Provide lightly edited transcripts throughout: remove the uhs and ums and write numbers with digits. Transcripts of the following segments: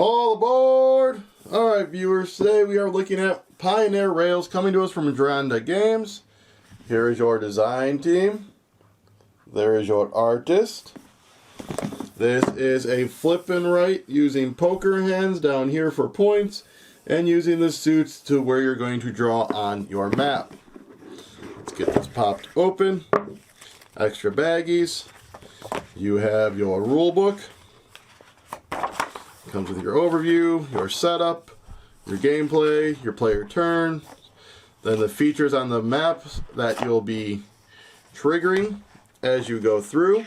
All aboard! Alright viewers, today we are looking at Pioneer Rails coming to us from Dranda Games. Here is your design team. There is your artist. This is a flip and right using poker hands down here for points and using the suits to where you're going to draw on your map. Let's get this popped open. Extra baggies. You have your rule book. Comes with your overview, your setup, your gameplay, your player turn, then the features on the map that you'll be triggering as you go through,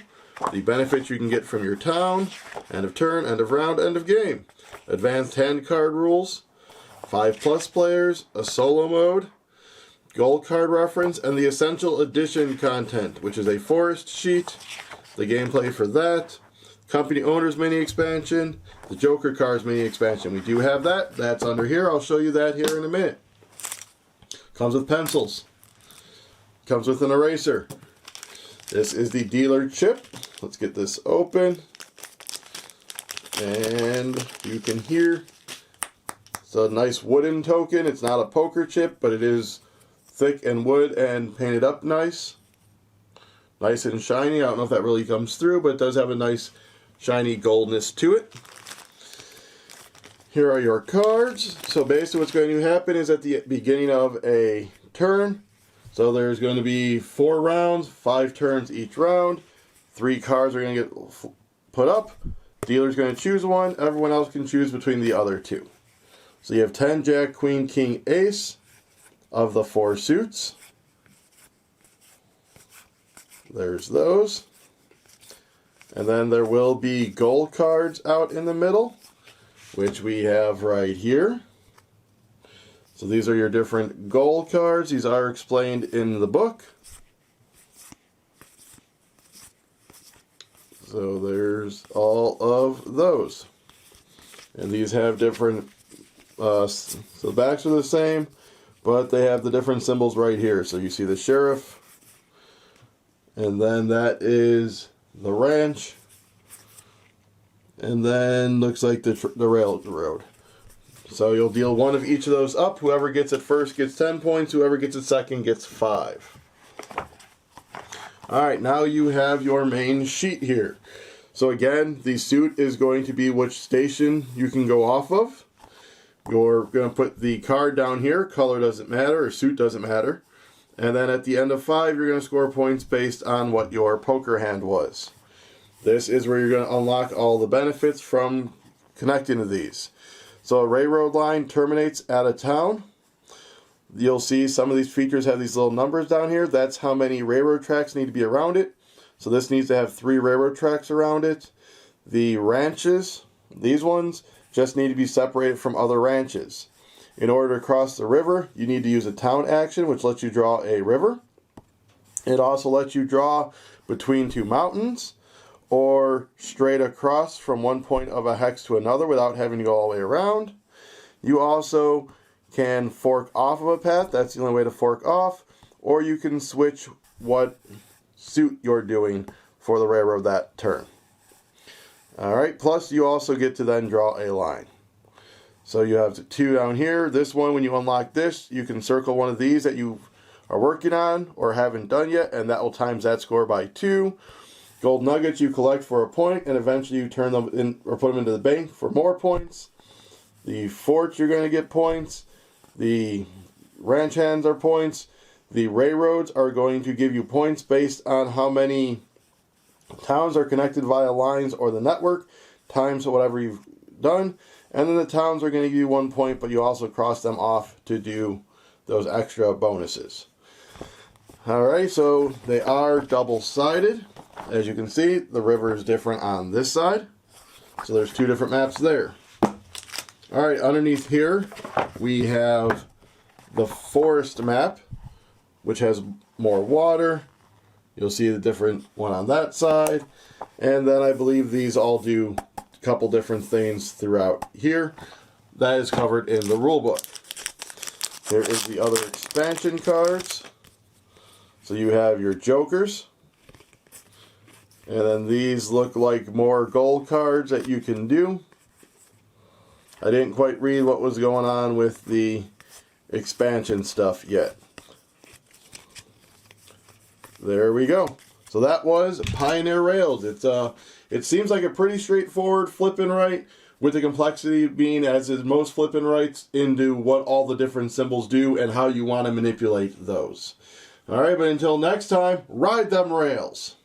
the benefits you can get from your town, end of turn, end of round, end of game, advanced hand card rules, 5+ players, a solo mode, gold card reference, and the essential edition content, which is a forest sheet, the gameplay for that, Company Owners mini expansion, the Joker Cards mini expansion. We do have that. That's under here. I'll show you that here in a minute. Comes with pencils. Comes with an eraser. This is the dealer chip. Let's get this open. And you can hear it's a nice wooden token. It's not a poker chip, but it is thick and wood and painted up nice. Nice and shiny. I don't know if that really comes through, but it does have a nice shiny goldness to it. Here are your cards. So basically what's going to happen is at the beginning of a turn, so there's going to be 4 rounds, 5 turns each round. 3 cards are going to get put up. Dealer's going to choose one. Everyone else can choose between the other 2. So you have 10, Jack, Queen, King, Ace of the 4 suits. There's those. And then there will be gold cards out in the middle, which we have right here. So these are your different gold cards. These are explained in the book. So there's all of those. And these have different, so the backs are the same, but they have the different symbols right here. So you see the sheriff, and then that is the ranch, and then looks like the railroad. So you'll deal 1 of each of those up. Whoever gets it first gets 10 points. Whoever gets it second gets 5. Alright, now you have your main sheet here. So again, the suit is going to be which station you can go off of. You're going to put the card down here. Color doesn't matter, or suit doesn't matter. And then at the end of 5, you're going to score points based on what your poker hand was. This is where you're going to unlock all the benefits from connecting to these. So a railroad line terminates at a town. You'll see some of these features have these little numbers down here. That's how many railroad tracks need to be around it. So this needs to have 3 railroad tracks around it. The ranches, these ones, just need to be separated from other ranches. In order to cross the river, you need to use a town action, which lets you draw a river. It also lets you draw between 2 mountains, or straight across from one point of a hex to another without having to go all the way around. You also can fork off of a path. That's the only way to fork off. Or you can switch what suit you're doing for the railroad that turn. Alright, plus you also get to then draw a line. So you have 2 down here. This one, when you unlock this, you can circle one of these that you are working on or haven't done yet, and that will times that score by 2. Gold nuggets you collect for a point, and eventually you turn them in or put them into the bank for more points. The forts, you're going to get points. The ranch hands are points. The railroads are going to give you points based on how many towns are connected via lines or the network, times whatever you've done. And then the towns are going to give you 1 point, but you also cross them off to do those extra bonuses. Alright, so they are double-sided. As you can see, the river is different on this side. So there's 2 different maps there. Alright, underneath here, we have the forest map, which has more water. You'll see the different one on that side. And then I believe these all do couple different things throughout here. That is covered in the rule book. There is the other expansion cards. So you have your jokers. And then these look like more gold cards that you can do. I didn't quite read what was going on with the expansion stuff yet. There we go. So that was Pioneer Rails. It seems like a pretty straightforward flip and write, with the complexity being, as is most flip and writes, into what all the different symbols do and how you want to manipulate those. Alright, but until next time, ride them rails.